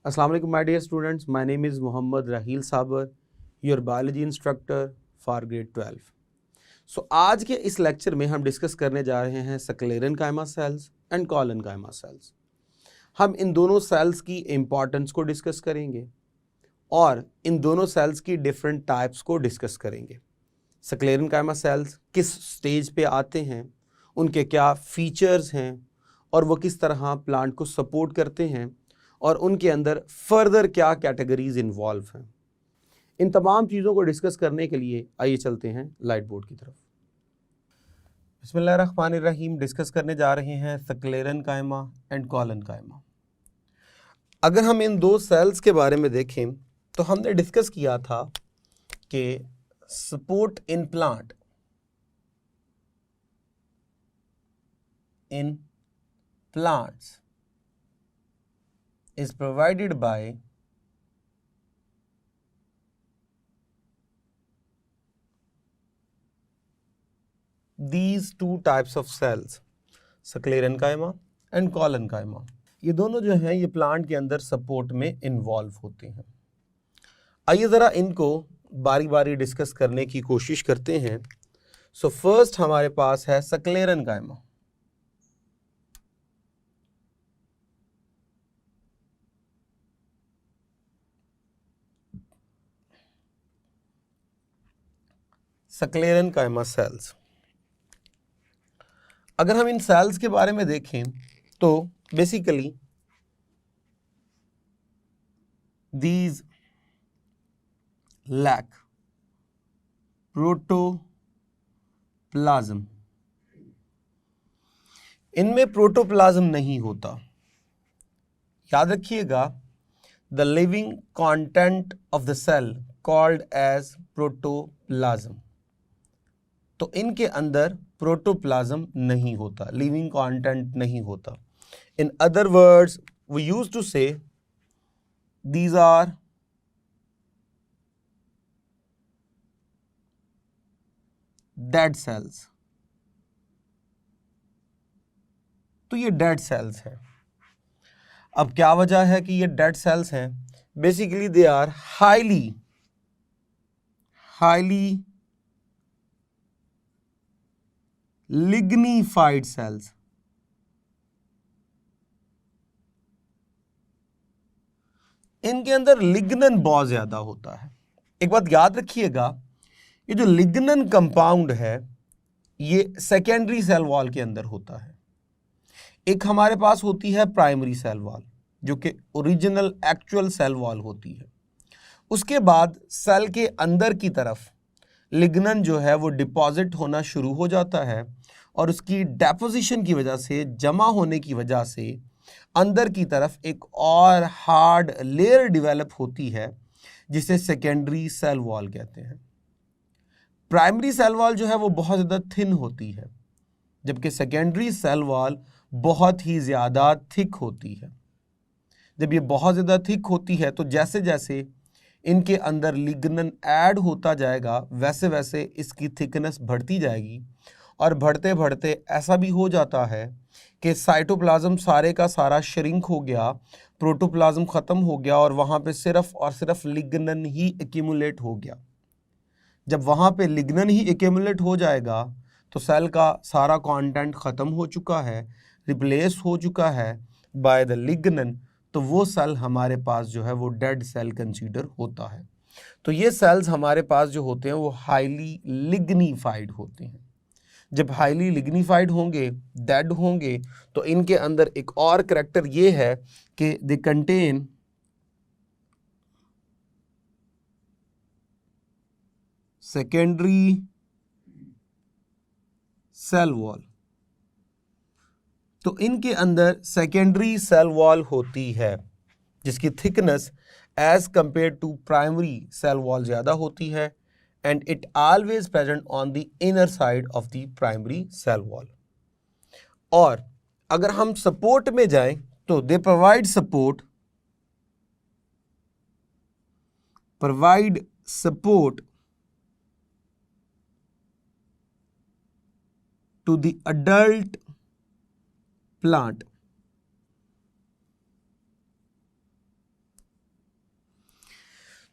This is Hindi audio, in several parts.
Assalamu alaikum my dear students, my name is Muhammad Raheel Sabar, your biology instructor for grade 12. So आज के इस लेक्चर में हम डिस्कस करने जा रहे हैं sclerenchyma cells and collenchyma cells. हम इन दोनों सेल्स की इम्पॉर्टेंस को डिस्कस करेंगे और इन दोनों सेल्स की डिफरेंट टाइप्स को डिस्कस करेंगे। स्क्लेरेनकाइमा सेल्स किस स्टेज पे आते हैं, उनके क्या फीचर्स हैं और वो किस तरह प्लांट को सपोर्ट करते हैं और उनके अंदर फर्दर क्या कैटेगरीज इन्वॉल्व हैं। इन तमाम चीज़ों को डिस्कस करने के लिए आइए चलते हैं लाइट बोर्ड की तरफ। बिस्मिल्लाहिर्रहमानिर्रहीम डिस्कस करने जा रहे हैं स्क्लेरेनकाइमा एंड कोलेनकाइमा। अगर हम इन दो सेल्स के बारे में देखें तो हमने डिस्कस किया था कि support in plant in plants is provided by these two types of cells, sclerenchyma and collenchyma. ये दोनों जो हैं ये प्लांट के अंदर सपोर्ट में इन्वॉल्व होते हैं। आइए ज़रा इनको बारी बारी डिस्कस करने की कोशिश करते हैं। सो फर्स्ट हमारे पास है स्क्लेरेनकाइमा। स्क्लेरेनकाइमा सेल्स, अगर हम इन सेल्स के बारे में देखें तो बेसिकली दीज लैक प्रोटोप्लाज्म, इनमें प्रोटोप्लाज्म नहीं होता। याद रखिएगा, the living content of the cell called as protoplasm. तो इनके अंदर प्रोटोप्लाज्म नहीं होता, लिविंग कंटेंट नहीं होता। In other words we use to say these are dead cells. तो ये डेड सेल्स हैं। अब क्या वजह है कि ये डेड सेल्स हैं? Basically they are highly lignified cells. इनके अंदर लिग्नन बहुत ज्यादा होता है। एक बात याद रखिएगा, ये जो लिग्नन कंपाउंड है ये सेकेंडरी सेल वॉल के अंदर होता है। एक हमारे पास होती है प्राइमरी सेल वॉल जो कि ओरिजिनल एक्चुअल सेल वॉल होती है। उसके बाद सेल के अंदर की तरफ लिग्नन जो है वो डिपॉजिट होना शुरू हो जाता है और उसकी डेपोजिशन की वजह से, जमा होने की वजह से अंदर की तरफ एक और हार्ड लेयर डेवलप होती है जिसे सेकेंडरी सेल वॉल कहते हैं। प्राइमरी सेल वॉल जो है वो बहुत ज़्यादा थिन होती है, जबकि सेकेंडरी सेल वॉल बहुत ही ज़्यादा थिक होती है। जब ये बहुत ज़्यादा थिक होती है तो जैसे जैसे इनके अंदर लिग्नन ऐड होता जाएगा वैसे वैसे इसकी थिकनेस बढ़ती जाएगी और बढ़ते बढ़ते ऐसा भी हो जाता है कि साइटोप्लाज्म सारे का सारा श्रिंक हो गया, प्रोटोप्लाज्म ख़त्म हो गया और वहाँ पे सिर्फ और सिर्फ लिग्नन ही एक्यूमुलेट हो गया। जब वहाँ पे लिग्नन ही एक्यूमुलेट हो जाएगा तो सेल का सारा कंटेंट ख़त्म हो चुका है, रिप्लेस हो चुका है बाय द लिग्नन। तो वो सेल हमारे पास जो है वो डेड सेल कंसीडर होता है। तो ये सेल्स हमारे पास जो होते हैं वो हाईली लिग्निफाइड होते हैं। जब हाईली लिग्निफाइड होंगे, डेड होंगे, तो इनके अंदर एक और करैक्टर ये है कि they contain secondary cell wall. तो इनके अंदर सेकेंडरी सेल वॉल होती है जिसकी thickness as compared to primary cell wall ज़्यादा होती है and it always present on the inner side of the primary cell wall. और अगर हम सपोर्ट में जाएं तो they provide support to the adult plant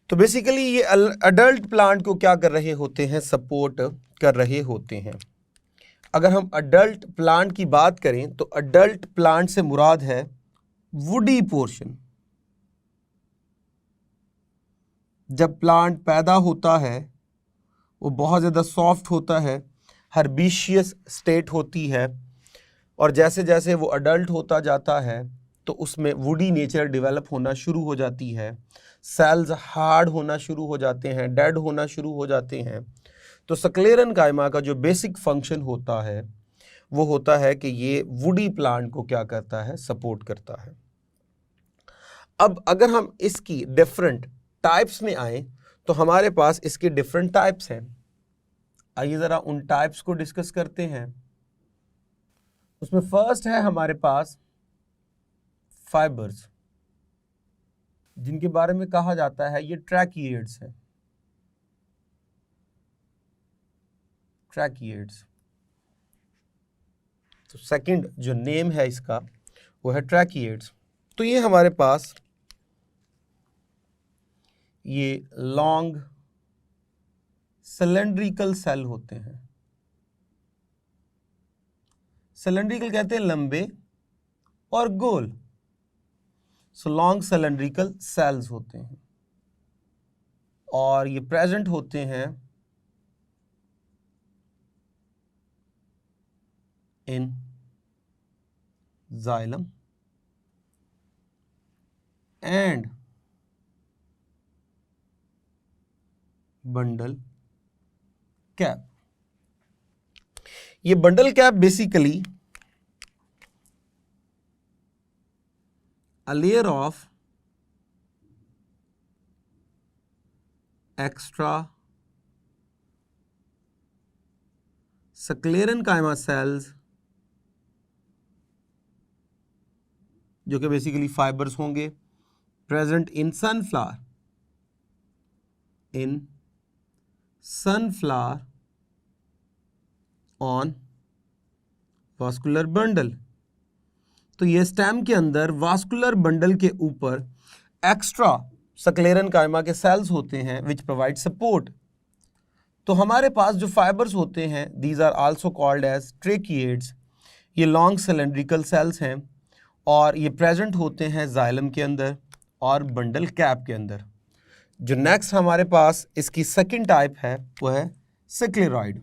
तो बेसिकली ये अडल्ट प्लांट को क्या कर रहे होते हैं, सपोर्ट कर रहे होते हैं। अगर हम अडल्ट प्लांट की बात करें तो अडल्ट प्लांट से मुराद है वुडी पोर्शन। जब प्लांट पैदा होता है वो बहुत ज़्यादा सॉफ्ट होता है, हर्बिशियस स्टेट होती है, और जैसे जैसे वो अडल्ट होता जाता है तो उसमें वुडी नेचर डेवलप होना शुरू हो जाती है, सेल्स हार्ड होना शुरू हो जाते हैं, डेड होना शुरू हो जाते हैं। तो सक्लेरन कायमा का जो बेसिक फंक्शन होता है वो होता है कि ये वुडी प्लांट को क्या करता है, सपोर्ट करता है। अब अगर हम इसकी डिफरेंट टाइप्स में आए तो हमारे पास इसके डिफरेंट टाइप्स हैं। आइए ज़रा उन टाइप्स को डिस्कस करते हैं। उसमें फर्स्ट है हमारे पास फाइबर्स, जिनके बारे में कहा जाता है ये ट्रैकिएड्स है। ट्रैकिएड्स, तो सेकंड जो नेम है इसका वो है ट्रैकिएड्स। तो ये हमारे पास ये लॉन्ग सिलेंड्रिकल सेल होते हैं। सिलेंड्रिकल कहते हैं लंबे और गोल, सो लॉन्ग सिलेंड्रिकल सेल्स होते हैं, और ये प्रेजेंट होते हैं in xylem and bundle cap. ये bundle cap basically a layer of extra sclerenchyma cells जो कि बेसिकली फाइबर्स होंगे, present in sunflower on vascular bundle. तो ये स्टेम के अंदर वास्कुलर बंडल के ऊपर एक्स्ट्रा सक्लेरेनकाइमा के सेल्स होते हैं विच प्रोवाइड सपोर्ट। तो हमारे पास जो फाइबर्स होते हैं these are also called as tracheids. ये लॉन्ग सिलेंड्रिकल सेल्स हैं और ये प्रेजेंट होते हैं जाइलम के अंदर और बंडल कैप के अंदर। जो नेक्स्ट हमारे पास इसकी सेकंड टाइप है वो है सिक्लेरॉइड।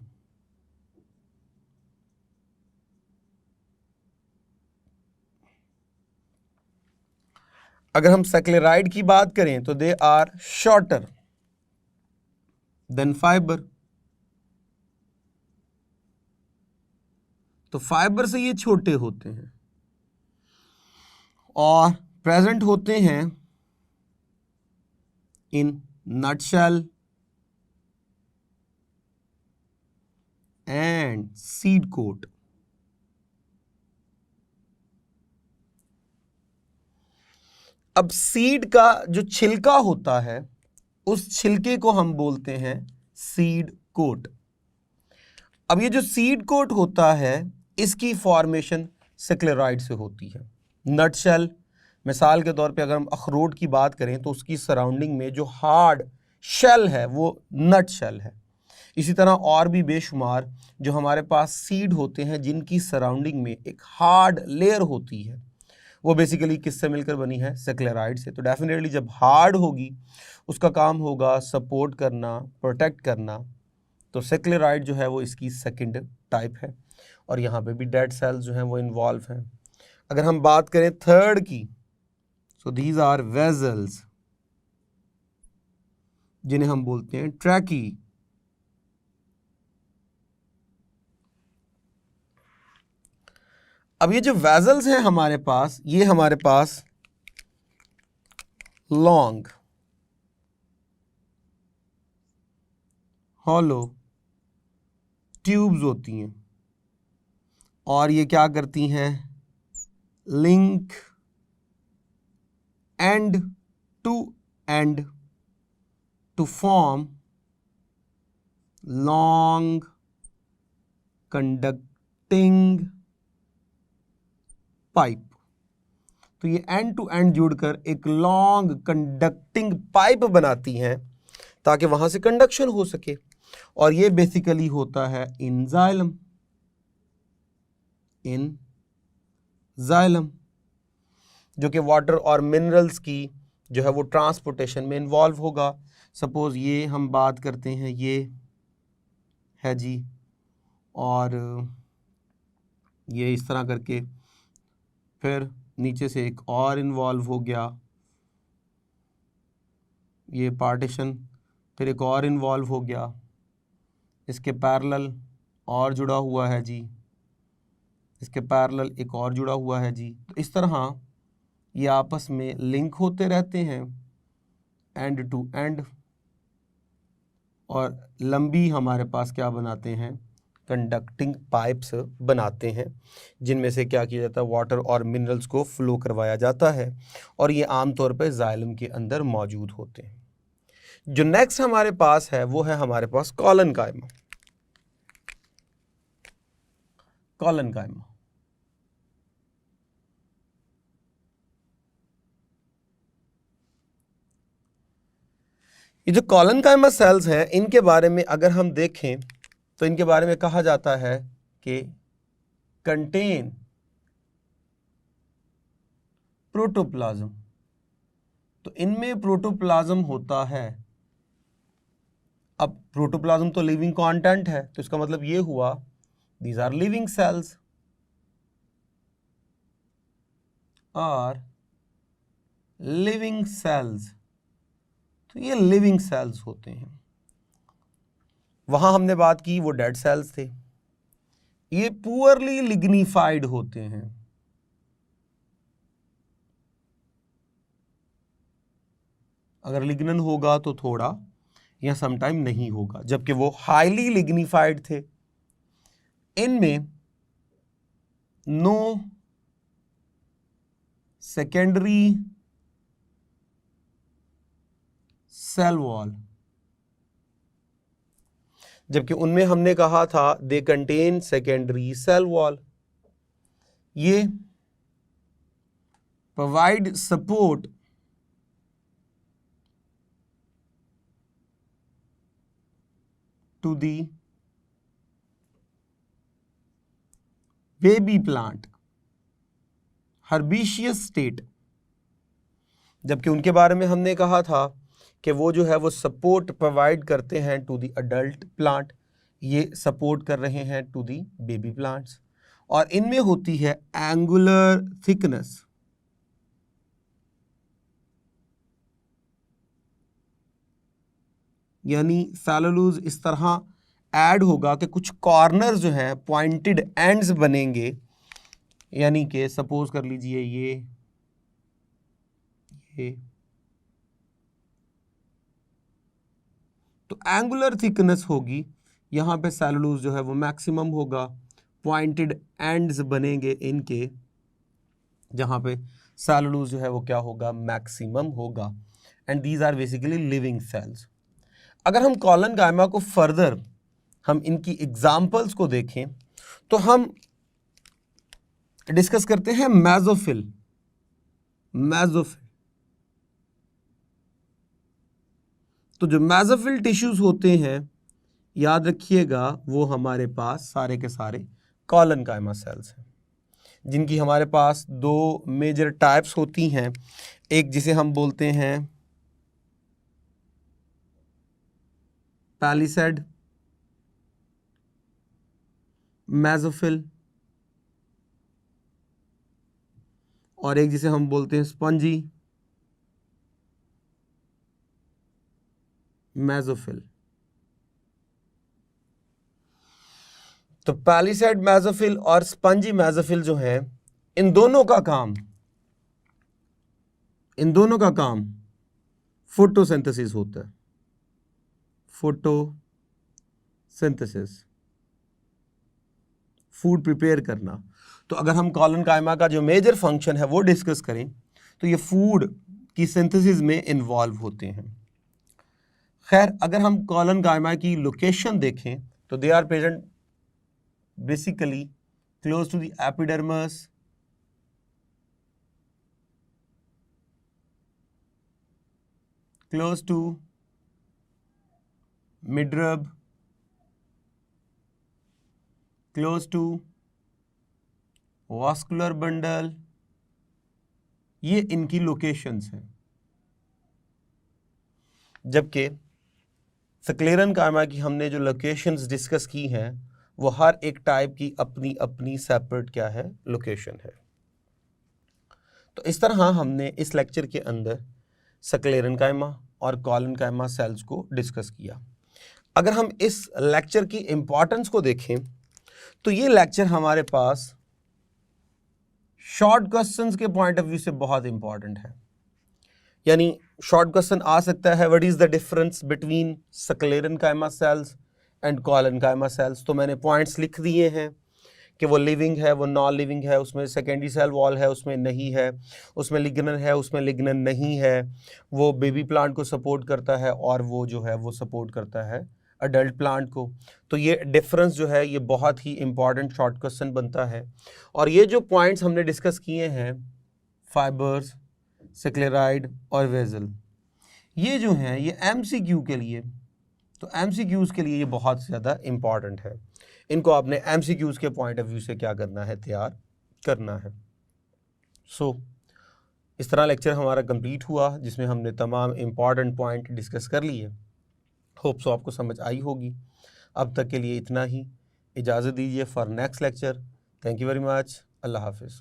अगर हम सेक्लेराइड की बात करें तो they are shorter than fiber. तो फाइबर से ये छोटे होते हैं और प्रेजेंट होते हैं in nutshell and seed coat. अब सीड का जो छिलका होता है उस छिलके को हम बोलते हैं सीड कोट। अब ये जो सीड कोट होता है इसकी फॉर्मेशन सिक्लेराइड से होती है। नटशेल, मिसाल के तौर पे अगर हम अखरोट की बात करें तो उसकी सराउंडिंग में जो हार्ड शेल है वो नटशेल है। इसी तरह और भी बेशुमार जो हमारे पास सीड होते हैं जिनकी सराउंडिंग में एक हार्ड लेयर होती है वो बेसिकली किससे मिलकर बनी है, सेक्लेराइड से। तो डेफिनेटली जब हार्ड होगी उसका काम होगा सपोर्ट करना, प्रोटेक्ट करना। तो सेक्लेराइड जो है वो इसकी सेकंड टाइप है और यहाँ पे भी डेड सेल्स जो हैं वो इन्वॉल्व हैं। अगर हम बात करें थर्ड की, सो दीज आर वेजल्स जिन्हें हम बोलते हैं ट्रैकी। अब ये जो वेजल्स हैं हमारे पास, ये हमारे पास लॉन्ग हॉलो ट्यूब्स होती हैं और ये क्या करती हैं, link end to form long conducting pipe. तो ये एंड टू एंड जुड़कर एक लॉन्ग कंडक्टिंग पाइप बनाती हैं ताकि वहां से कंडक्शन हो सके, और ये बेसिकली होता है इन जाइलम, जो कि वाटर और मिनरल्स की जो है वो ट्रांसपोर्टेशन में इन्वॉल्व होगा। सपोज ये हम बात करते हैं, ये है जी, और ये इस तरह करके फिर नीचे से एक और इन्वॉल्व हो गया, ये पार्टीशन, फिर एक और इन्वॉल्व हो गया, इसके पैरेलल और जुड़ा हुआ है जी, इसके पैरेलल एक और जुड़ा हुआ है जी। तो इस तरह ये आपस में लिंक होते रहते हैं एंड टू एंड, और लंबी हमारे पास क्या बनाते हैं, कंडक्टिंग पाइप्स बनाते हैं, जिनमें से क्या किया जाता है, वाटर और मिनरल्स को फ्लो करवाया जाता है, और ये आमतौर पर जाइलम के अंदर मौजूद होते हैं। जो नेक्स्ट हमारे पास है वो है हमारे पास कॉलनकाइमा। कॉलनकाइमा ये जो कॉलनकाइमा सेल्स हैं, इनके बारे में अगर हम देखें तो इनके बारे में कहा जाता है कि कंटेन प्रोटोप्लाज्म। तो इनमें प्रोटोप्लाज्म होता है। अब प्रोटोप्लाज्म तो लिविंग कंटेंट है, तो इसका मतलब ये हुआ these are living cells, are living cells. तो ये लिविंग सेल्स होते हैं। वहां हमने बात की वो डेड सेल्स थे। ये पुअरली लिग्निफाइड होते हैं। अगर लिग्नन होगा तो थोड़ा या समटाइम नहीं होगा, जबकि वो हाईली लिग्निफाइड थे। इनमें नो सेकेंडरी सेल वॉल, जबकि उनमें हमने कहा था they contain secondary cell wall. ये provide support to the baby plant herbaceous state, जबकि उनके बारे में हमने कहा था कि वो जो है वो सपोर्ट प्रोवाइड करते हैं टू दी अडल्ट प्लांट, ये सपोर्ट कर रहे हैं टू दी बेबी प्लांट्स। और इनमें होती है एंगुलर थिकनेस, यानी सेलुलोज इस तरह ऐड होगा कि कुछ कॉर्नर जो हैं पॉइंटेड एंड्स बनेंगे, यानी कि सपोज कर लीजिए ये तो एंगुलर थिकनेस होगी, यहाँ पे सेलुलोज जो है वो मैक्सिमम होगा, पॉइंटेड एंड्स बनेंगे इनके, जहाँ पे सेलुलोज जो है वो क्या होगा, मैक्सिमम होगा। And these are basically living cells. अगर हम कॉलनकाइमा को फर्दर हम इनकी एग्जाम्पल्स को देखें तो हम डिस्कस करते हैं मेसोफिल। तो जो मेसोफिल टिश्यूज होते हैं, याद रखिएगा वो हमारे पास सारे के सारे कॉलनकाइमा सेल्स हैं, जिनकी हमारे पास दो मेजर टाइप्स होती हैं। एक जिसे हम बोलते हैं पैलिसेड मेसोफिल, और एक जिसे हम बोलते हैं स्पंजी मेसोफिल। तो पैलिसेड मेसोफिल और स्पंजी मेसोफिल जो है, इन दोनों का काम फोटोसिंथेसिस होता है। फोटोसिंथेसिस, फूड प्रिपेयर करना। तो अगर हम कॉलनकाइमा का जो मेजर फंक्शन है वो डिस्कस करें तो ये फूड की सिंथेसिस में इन्वॉल्व होते हैं। खैर, अगर हम कॉलनकाइमा की लोकेशन देखें तो they are present basically close to the epidermis close to midrib, close to vascular bundle, ये इनकी लोकेशंस हैं। जबकि स्क्लेरेनकाइमा की हमने जो लोकेशंस डिस्कस की हैं वो हर एक टाइप की अपनी अपनी सेपरेट क्या है, लोकेशन है। तो इस तरह हमने इस लेक्चर के अंदर स्क्लेरेनकाइमा और कोलेनकाइमा सेल्स को डिस्कस किया। अगर हम इस लेक्चर की इंपॉर्टेंस को देखें तो ये लेक्चर हमारे पास शॉर्ट क्वेश्चंस के पॉइंट ऑफ व्यू से बहुत इंपॉर्टेंट है। यानी शॉर्ट क्वेश्चन आ सकता है, what is the difference between sclerenchyma cells and collenchyma cells. तो मैंने पॉइंट्स लिख दिए हैं कि वो लिविंग है, वो नॉन लिविंग है, उसमें सेकेंडरी सेल वॉल है, उसमें नहीं है, उसमें लिग्नन है, उसमें लिग्नन नहीं है, वो बेबी प्लांट को सपोर्ट करता है और वो जो है वो सपोर्ट करता है अडल्ट प्लांट को। तो ये डिफरेंस जो है ये बहुत ही इंपॉर्टेंट शॉर्ट क्वेश्चन बनता है। और ये जो पॉइंट्स हमने डिस्कस किए हैं, फाइबर्स, स्क्लेराइड और वेजल, ये जो हैं ये एमसीक्यू के लिए, तो एमसीक्यूज़ के लिए ये बहुत ज़्यादा इंपॉर्टेंट है। इनको आपने एमसीक्यूज़ के पॉइंट ऑफ व्यू से क्या करना है, तैयार करना है। सो इस तरह लेक्चर हमारा कंप्लीट हुआ जिसमें हमने तमाम इंपॉर्टेंट पॉइंट डिस्कस कर लिए। होप सो आपको समझ आई होगी। अब तक के लिए इतना ही, इजाज़त दीजिए for next lecture. Thank you very much. अल्लाह हाफिज़।